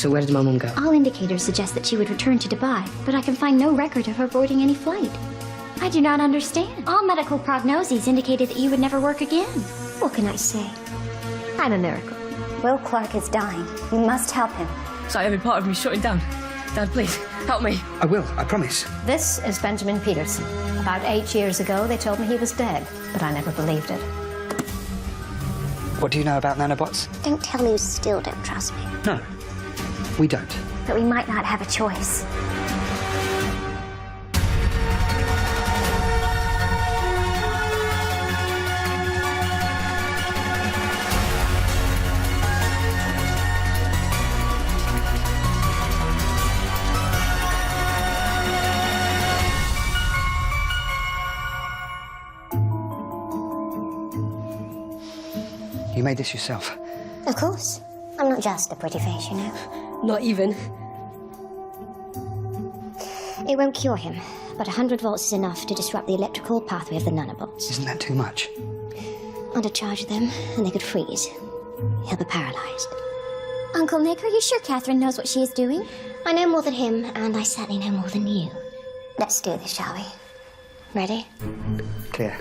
So where did my mum go? All indicators suggest that she would return to Dubai, but I can find no record of her boarding any flight. I do not understand. All medical prognoses indicated that you would never work again. What can I say? I'm a miracle. Will Clark is dying. You must help him. So every part of me shutting down. Dad, please, help me. I will, I promise. This is Benjamin Peterson. About 8 years ago, they told me he was dead, but I never believed it. What do you know about nanobots? Don't tell me you still don't trust me. No, we don't. But we might not have a choice. You made this yourself. Of course. I'm not just a pretty face, you know. Not even. It won't cure him, but 100 volts is enough to disrupt the electrical pathway of the nanobots. Isn't that too much? Undercharge them, and they could freeze. He'll be paralyzed. Uncle Nick, are you sure Catherine knows what she is doing? I know more than him, and I certainly know more than you. Let's do this, shall we? Ready? Clear.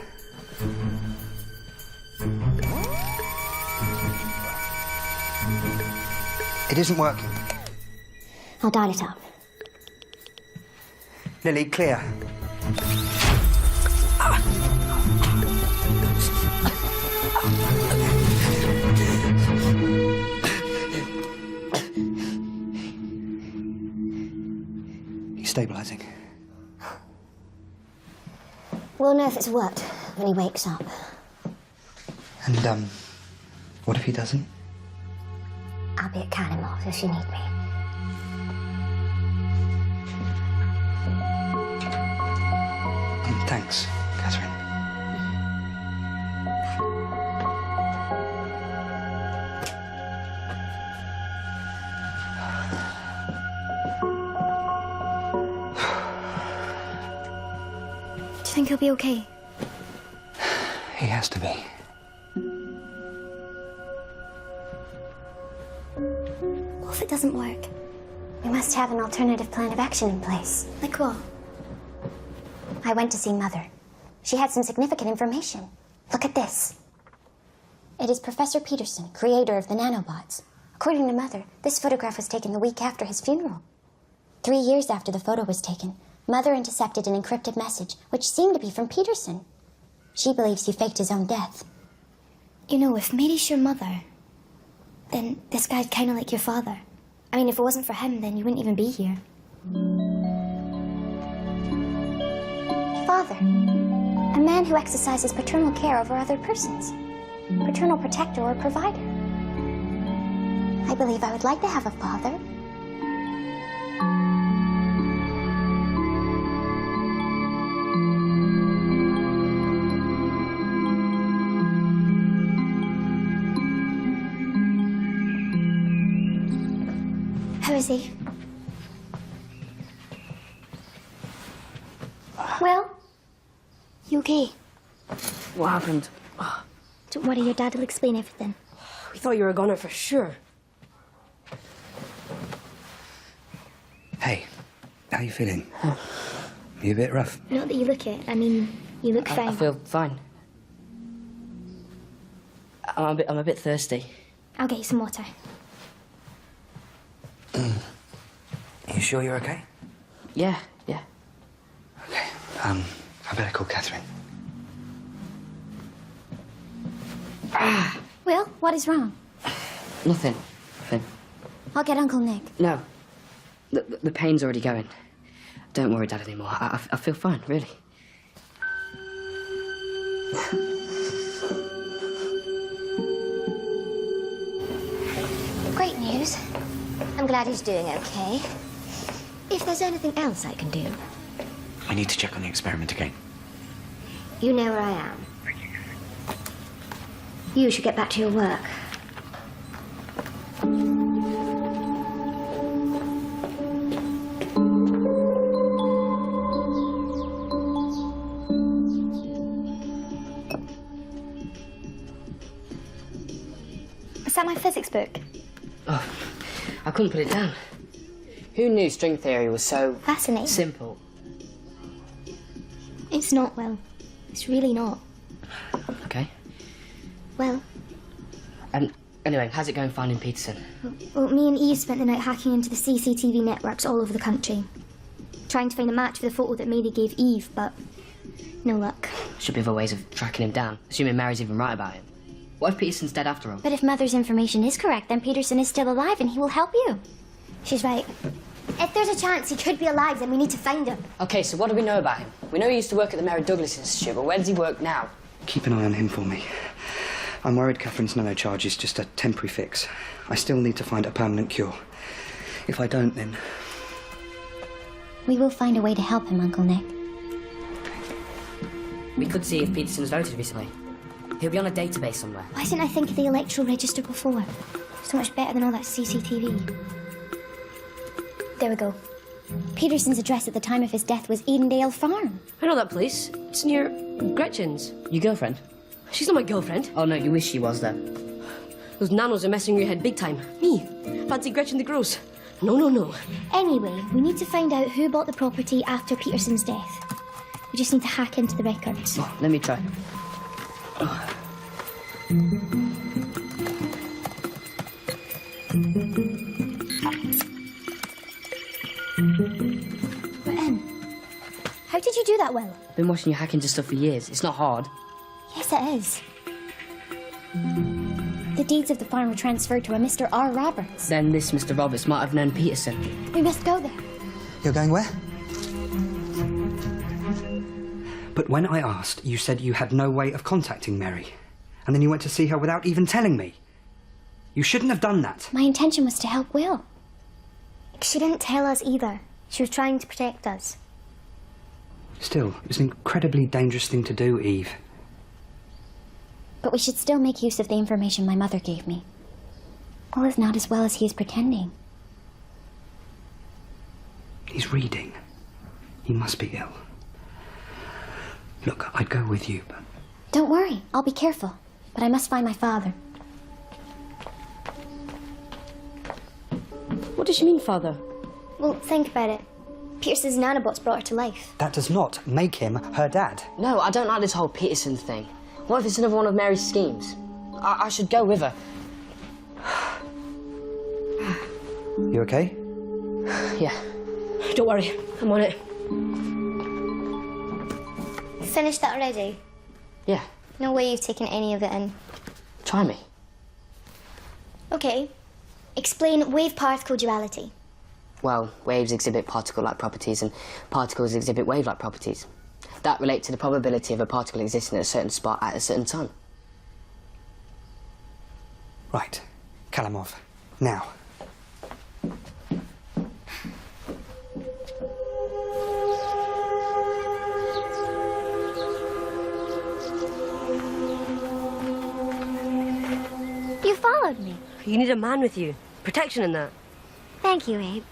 It isn't working. I'll dial it up. Lily, clear. He's stabilizing. We'll know if it's worked when he wakes up. And, what if he doesn't? I'll be at Canimals if you need me. Thanks, Catherine. Do you think he'll be okay? He has to be. What if it doesn't work? We must have an alternative plan of action in place. Like what? I went to see Mother. She had some significant information. Look at this. It is Professor Peterson, creator of the nanobots. According to Mother, this photograph was taken the week after his funeral. 3 years after the photo was taken, Mother intercepted an encrypted message, which seemed to be from Peterson. She believes he faked his own death. You know, if Mary's your mother, then this guy's kind of like your father. I mean, if it wasn't for him, then you wouldn't even be here. Father. A man who exercises paternal care over other persons. Paternal protector or provider. I believe I would like to have a father. How is he? Well? You okay? What happened? Don't worry, your dad will explain everything. We thought you were a goner for sure. Hey, how you feeling? You a bit rough? Not that you look it. I mean, you look fine. I feel fine. I'm a bit thirsty. I'll get you some water. You sure you're okay? Yeah. Okay, I better call Catherine. Will, what is wrong? Nothing. I'll get Uncle Nick. No. The pain's already going. Don't worry, Dad, anymore. I feel fine, really. Great news. I'm glad he's doing okay. If there's anything else I can do, I need to check on the experiment again. you know where I am. You should get back to your work. Is that my physics book? Oh, I couldn't put it down. Who knew string theory was so Fascinating. simple? It's not, Will. It's really not. Okay. Well, Anyway, how's it going finding Peterson? Well, me and Eve spent the night hacking into the CCTV networks all over the country, trying to find a match for the photo that Mary gave Eve, but no luck. Should be other ways of tracking him down, assuming Mary's even right about him. What if Peterson's dead after all? but if Mother's information is correct, then Peterson is still alive and he will help you. She's right. If there's a chance he could be alive, then we need to find him. Okay, so what do we know about him? We know he used to work at the Mary Douglas Institute, but where does he work now? Keep an eye on him for me. I'm worried Catherine's nano-charge is just a temporary fix. I still need to find a permanent cure. If I don't, then... We will find a way to help him, Uncle Nick. We could see if Peterson's voted recently. He'll be on a database somewhere. Why didn't I think of the electoral register before? So much better than all that CCTV. There we go. Peterson's address at the time of his death was Edendale Farm. I know that place. It's near Gretchen's. Your girlfriend? She's not my girlfriend. Oh no, you wish she was though. Those nanos are messing with your head big time. Me, fancy Gretchen the Gross. No, no, no. Anyway, we need to find out who bought the property after Peterson's death. We just need to hack into the records. Oh, let me try. We're in. How did you do that, Will? I've been watching you hack into stuff for years. It's not hard. Yes, it is. The deeds of the farm were transferred to a Mr. R. Roberts. Then this Mr. Roberts might have known Peterson. We must go there. You're going where? But when I asked, you said you had no way of contacting Mary. And then you went to see her without even telling me. You shouldn't have done that. My intention was to help Will. She didn't tell us either. She was trying to protect us. Still, it was an incredibly dangerous thing to do, Eve. But we should still make use of the information my mother gave me. All is not as well as he is pretending. He's reading. He must be ill. Look, I'd go with you, but... Don't worry, I'll be careful. But I must find my father. What does she mean, Father? Well, think about it. Peterson's nanobots brought her to life. that does not make him her dad. No, I don't like this whole Peterson thing. What if it's another one of Mary's schemes? I should go with her. You okay? Yeah. Don't worry, I'm on it. Finished that already? Yeah. No way you've taken any of it in. Try me. Okay. Explain wave-particle duality. Well, waves exhibit particle-like properties and particles exhibit wave-like properties. That relate to the probability of a particle existing at a certain spot at a certain time. Right. Kalamov. Now. You followed me. You need a man with you. Protection in that. Thank you, Abe.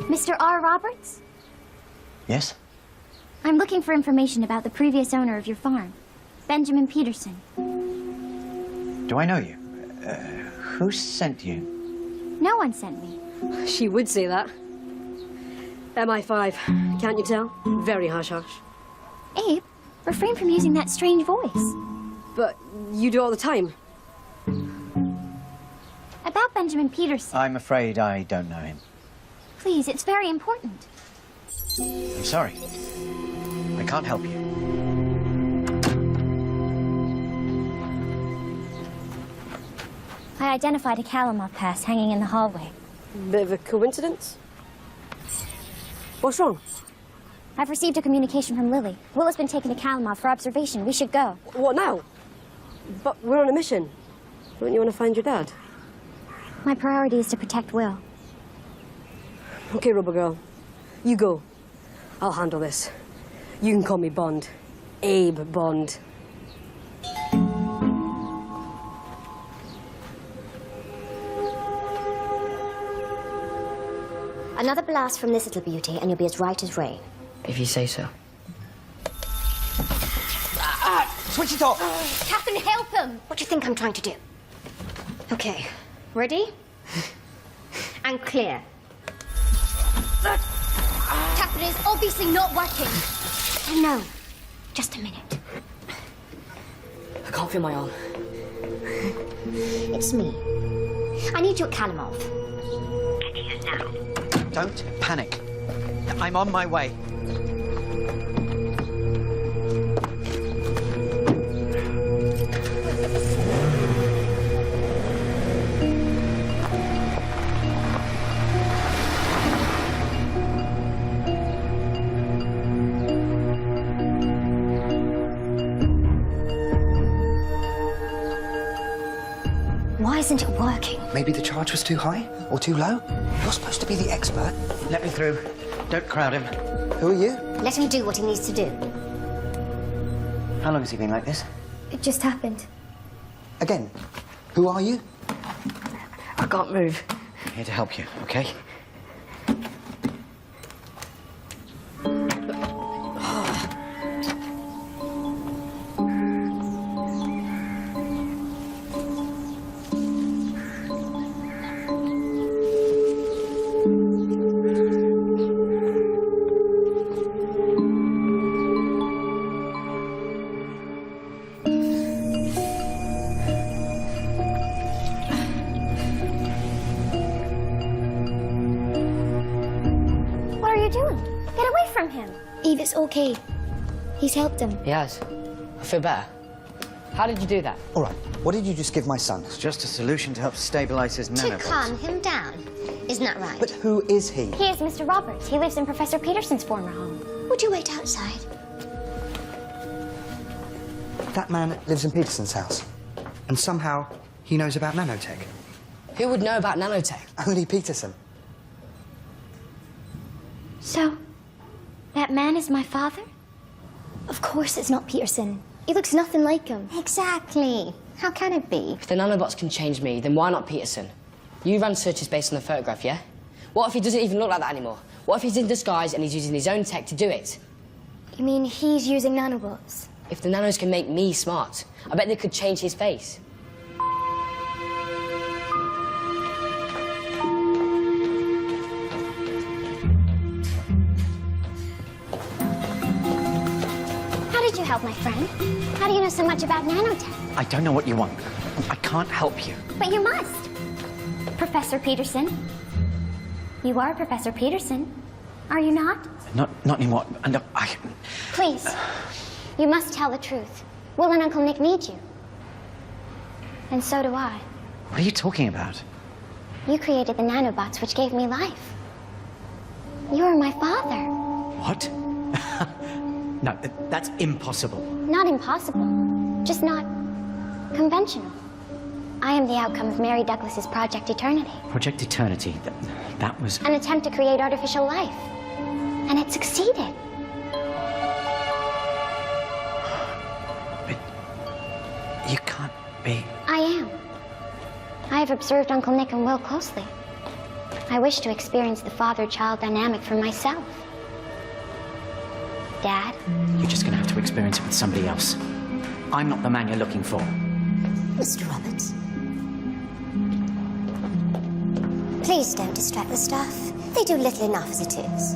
Mr. R. Roberts? Yes? I'm looking for information about the previous owner of your farm, Benjamin Peterson. Do I know you? Who sent you? No one sent me. She would say that. MI5, can't you tell? Very hush-hush. Abe, refrain from using that strange voice. But you do all the time. About Benjamin Peterson. I'm afraid I don't know him. Please, it's very important. I'm sorry. I can't help you. I identified a Kalamov pass hanging in the hallway. Bit of a coincidence? What's wrong? I've received a communication from Lily. Will has been taken to Kalamov for observation. We should go. What now? But we're on a mission. Don't you want to find your dad? My priority is to protect Will. Okay, Rubber Girl. You go. I'll handle this. You can call me Bond. Abe Bond. Another blast from this little beauty, and you'll be as right as rain. If you say so. Switch it off! Captain, help him! What do you think I'm trying to do? Okay, ready? And clear. Captain, it's obviously not working. No, just a minute. I can't feel my arm. It's me. I need you at Kalimov. Get here now. Don't panic. I'm on my way. Why isn't it working? Maybe the charge was too high or too low? You're supposed to be the expert. Let me through. Don't crowd him. Who are you? Let him do what he needs to do. How long has he been like this? It just happened. Again, who are you? I can't move. I'm here to help you, okay? What are you doing? Get away from him. Eve, it's okay. He's helped him. He has. I feel better. How did you do that? All right, what did you just give my son? It's just a solution to help stabilize his To nanobots. calm him down. Isn't that right? But who is he? He is Mr. Roberts. He lives in Professor Peterson's former home. Would you wait outside? That man lives in Peterson's house. And somehow he knows about nanotech. Who would know about nanotech? Only Peterson. So, that man is my father? Of course it's not Peterson. He looks nothing like him. Exactly. How can it be? If the nanobots can change me, then why not Peterson? You ran searches based on the photograph, yeah? What if he doesn't even look like that anymore? What if he's in disguise and he's using his own tech to do it? You mean he's using nanobots? If the nanos can make me smart, I bet they could change his face. How did you help my friend? How do you know so much about nanotech? I don't know what you want. I can't help you. But you must. Professor Peterson. You are Professor Peterson, are you not? Not anymore. And I... Please. You must tell the truth. Will and Uncle Nick need you. And so do I. What are you talking about? You created the nanobots which gave me life. You are my father. What? No, that's impossible. Not impossible, just not conventional. I am the outcome of Mary Douglas's Project Eternity, Project Eternity, that was... an attempt to create artificial life. And it succeeded. But you can't be... I am. I have observed Uncle Nick and Will closely. I wish to experience the father-child dynamic for myself. Dad? You're just gonna have to experience it with somebody else. I'm not the man you're looking for. Mr. Roberts. Please don't distract the staff. They do little enough as it is.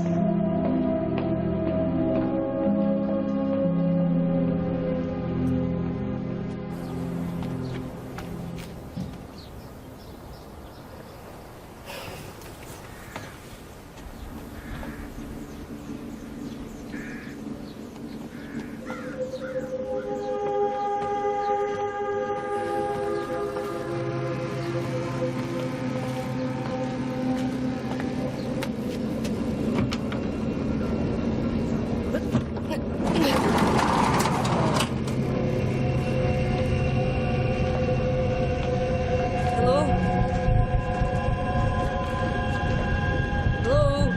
Hello? Hello?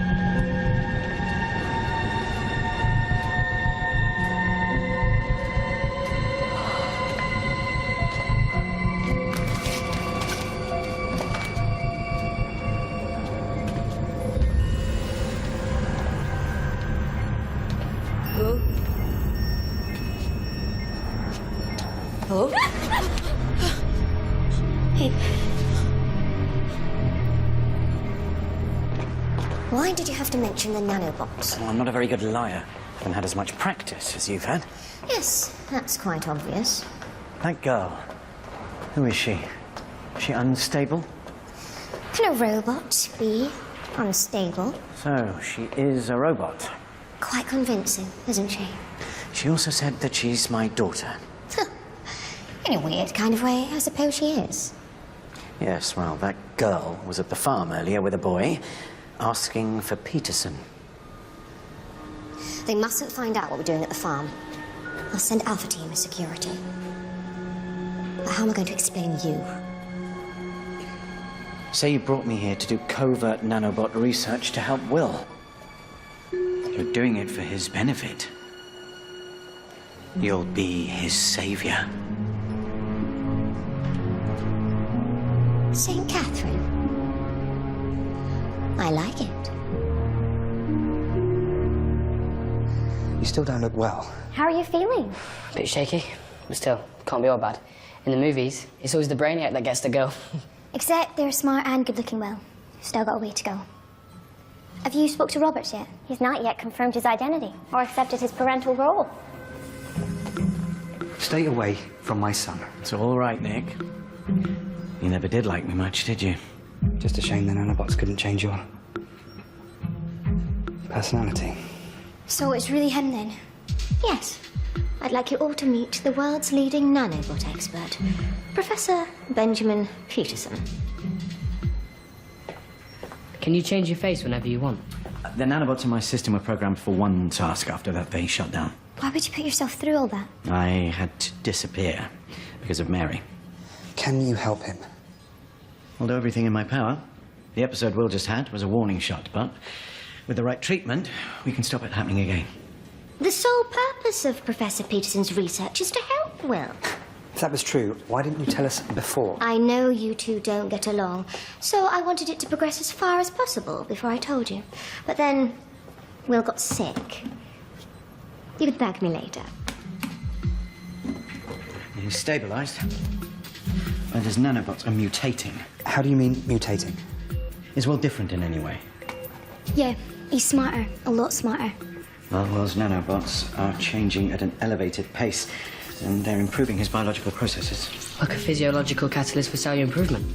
Hey. Why did you have to mention the nanobots? Well, I'm not a very good liar. I haven't had as much practice as you've had. Yes, that's quite obvious. That girl. Who is she? Is she unstable? Can a robot be unstable? So, she is a robot. Quite convincing, isn't she? She also said that she's my daughter. In a weird kind of way, I suppose she is. Yes, well, that girl was at the farm earlier with a boy, asking for Peterson. They mustn't find out what we're doing at the farm. I'll send Alpha Team as security. But how am I going to explain you? Say you brought me here to do covert nanobot research to help Will. You're doing it for his benefit. You'll be his savior. St. Catherine? I like it. You still don't look well. How are you feeling? A bit shaky, but still, can't be all bad. In the movies, it's always the brainiac that gets the girl. Except they're smart and good-looking well. Still got a way to go. Have you spoke to Roberts yet? He's not yet confirmed his identity or accepted his parental role. Stay away from my son. It's all right, Nick. You never did like me much, did you? Just a shame the nanobots couldn't change your personality. So it's really him then? Yes. I'd like you all to meet the world's leading nanobot expert, Professor Benjamin Peterson. Can you change your face whenever you want? The nanobots in my system were programmed for one task. After that, they shut down. Why would you put yourself through all that? I had to disappear because of Mary. Can you help him? I'll do everything in my power. The episode Will just had was a warning shot, but with the right treatment, we can stop it happening again. The sole purpose of Professor Peterson's research is to help Will. If that was true, why didn't you tell us before? I know you two don't get along, so I wanted it to progress as far as possible before I told you. But then, Will got sick. You could thank me later. He's stabilized, but his nanobots are mutating. How do you mean mutating? Is Will different in any way? Yeah, he's smarter. A lot smarter. Well, Will's nanobots are changing at an elevated pace, and they're improving his biological processes. Like a physiological catalyst for cellular improvement.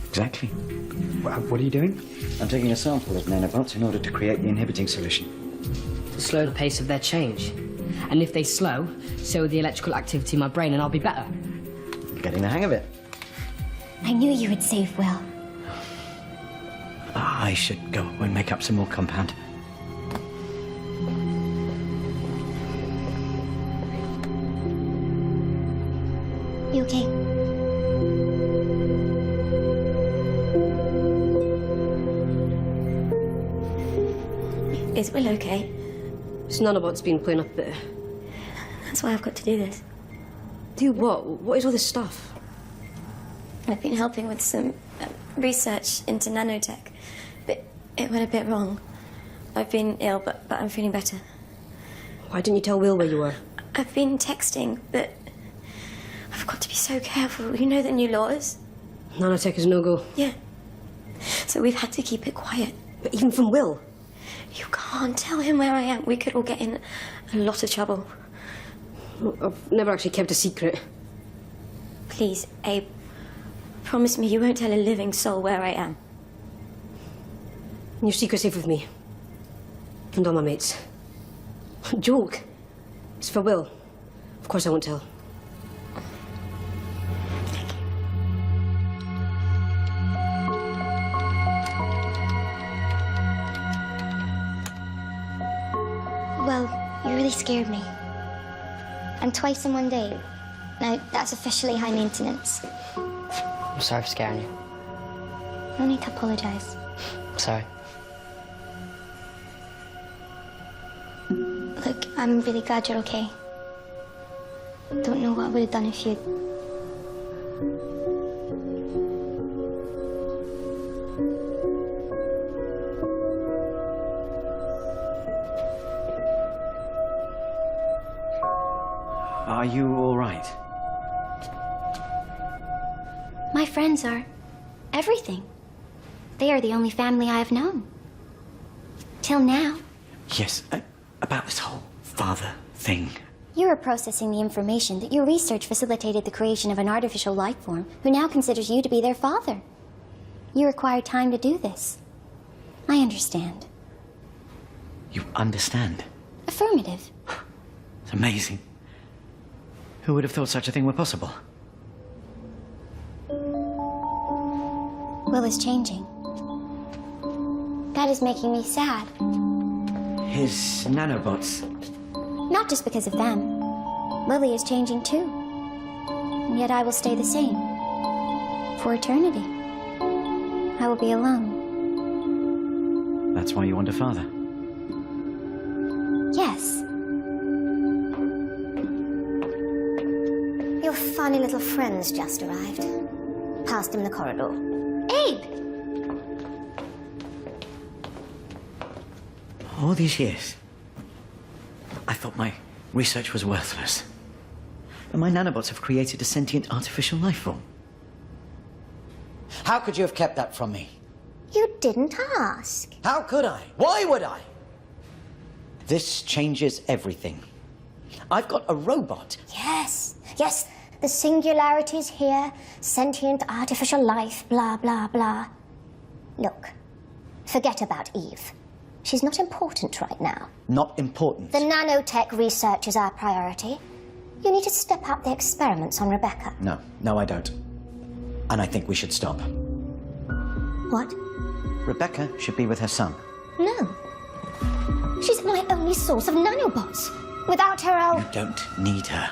Exactly. What are you doing? I'm taking a sample of nanobots in order to create the inhibiting solution. To slow the pace of their change. And if they slow, so will the electrical activity in my brain and I'll be better. I'm getting the hang of it. I knew you would save Will. I should go and make up some more compound. You okay? Is Will okay? This nanobot's been playing up a bit. That's why I've got to do this. Do what? What is all this stuff? I've been helping with some research into nanotech, but it went a bit wrong. I've been ill, but I'm feeling better. Why didn't you tell Will where you were? I've been texting, but I've got to be so careful. You know the new laws? Nanotech is no-go. Yeah. So we've had to keep it quiet. But even from Will? You can't tell him where I am. We could all get in a lot of trouble. I've never actually kept a secret. Please, Abe, promise me you won't tell a living soul where I am. Your secret's safe with me. And all my mates. Joke. It's for Will. Of course I won't tell. Well, you really scared me. And twice in one day. Now, that's officially high maintenance. I'm sorry for scaring you. No need to apologize. I'm sorry. Look, I'm really glad you're okay. Don't know what I would have done if you'd... Are you all right? My friends are everything. They are the only family I have known. Till now. Yes, about this whole father thing. You are processing the information that your research facilitated the creation of an artificial life form who now considers you to be their father. You require time to do this. I understand. You understand? Affirmative. It's amazing. Who would have thought such a thing were possible? Will is changing. That is making me sad. His nanobots. Not just because of them. Lily is changing too. And yet I will stay the same. For eternity. I will be alone. That's why you want a father. Yes. Your funny little friend's just arrived. Past him in the corridor. Abe! All these years, I thought my research was worthless. But my nanobots have created a sentient artificial life form. How could you have kept that from me? You didn't ask. How could I? Why would I? This changes everything. I've got a robot. Yes, yes. The singularity's here. Sentient artificial life, blah, blah, blah. Look, forget about Eve. She's not important right now. Not important. The nanotech research is our priority. You need to step up the experiments on Rebecca. No, I don't. And I think we should stop. What? Rebecca should be with her son. No. She's my only source of nanobots. Without her, I'll... You don't need her.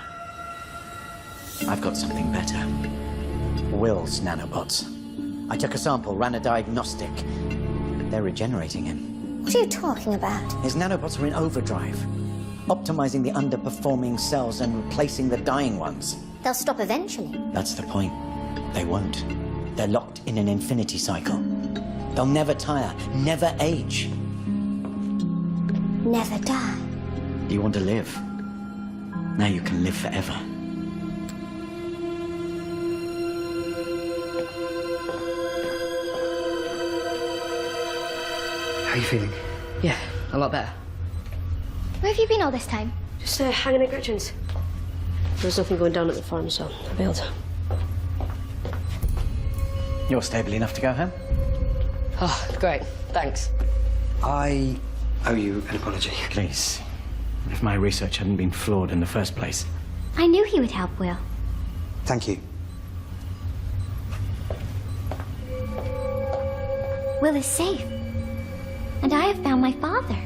I've got something better. Will's nanobots. I took a sample, ran a diagnostic. They're regenerating him. What are you talking about? His nanobots are in overdrive, optimizing the underperforming cells and replacing the dying ones. They'll stop eventually. That's the point. They won't. They're locked in an infinity cycle. They'll never tire, never age. Never die. You want to live. Now you can live forever. How are you feeling? Yeah, a lot better. Where have you been all this time? Just hanging at Gretchen's. There's nothing going down at the farm, so I bailed. You're stable enough to go home? Oh, great. Thanks. I owe you an apology. Please. If my research hadn't been flawed in the first place. I knew he would help Will. Thank you. Will is safe. And I have found my father.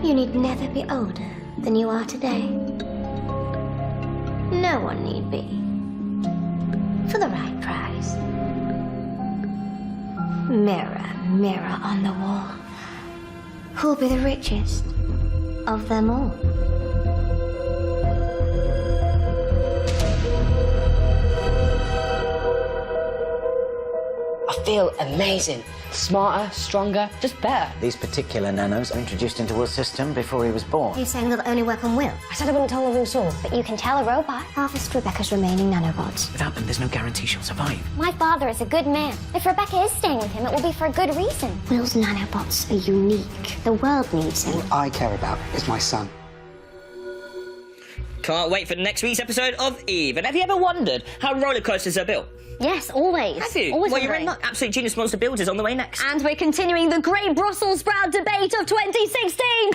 You need never be older than you are today. No one need be. For the right price. Mirror, mirror on the wall. Who'll be the richest of them all? I feel amazing. Smarter, stronger, just better. These particular nanos are introduced into Will's system before he was born. You're saying they'll only work on Will? I said I wouldn't tell nothing soon. But you can tell a robot. Harvest Rebecca's remaining nanobots. Without them, there's no guarantee she'll survive. My father is a good man. If Rebecca is staying with him, it will be for a good reason. Will's nanobots are unique. The world needs them. All I care about is my son. Can't wait for next week's episode of Eve. And have you ever wondered how roller coasters are built? Yes, always. Have you? Always Well, you're wondering. in luck. Absolute Genius Monster Builders on the way next. And we're continuing the Great Brussels Sprout debate of 2016.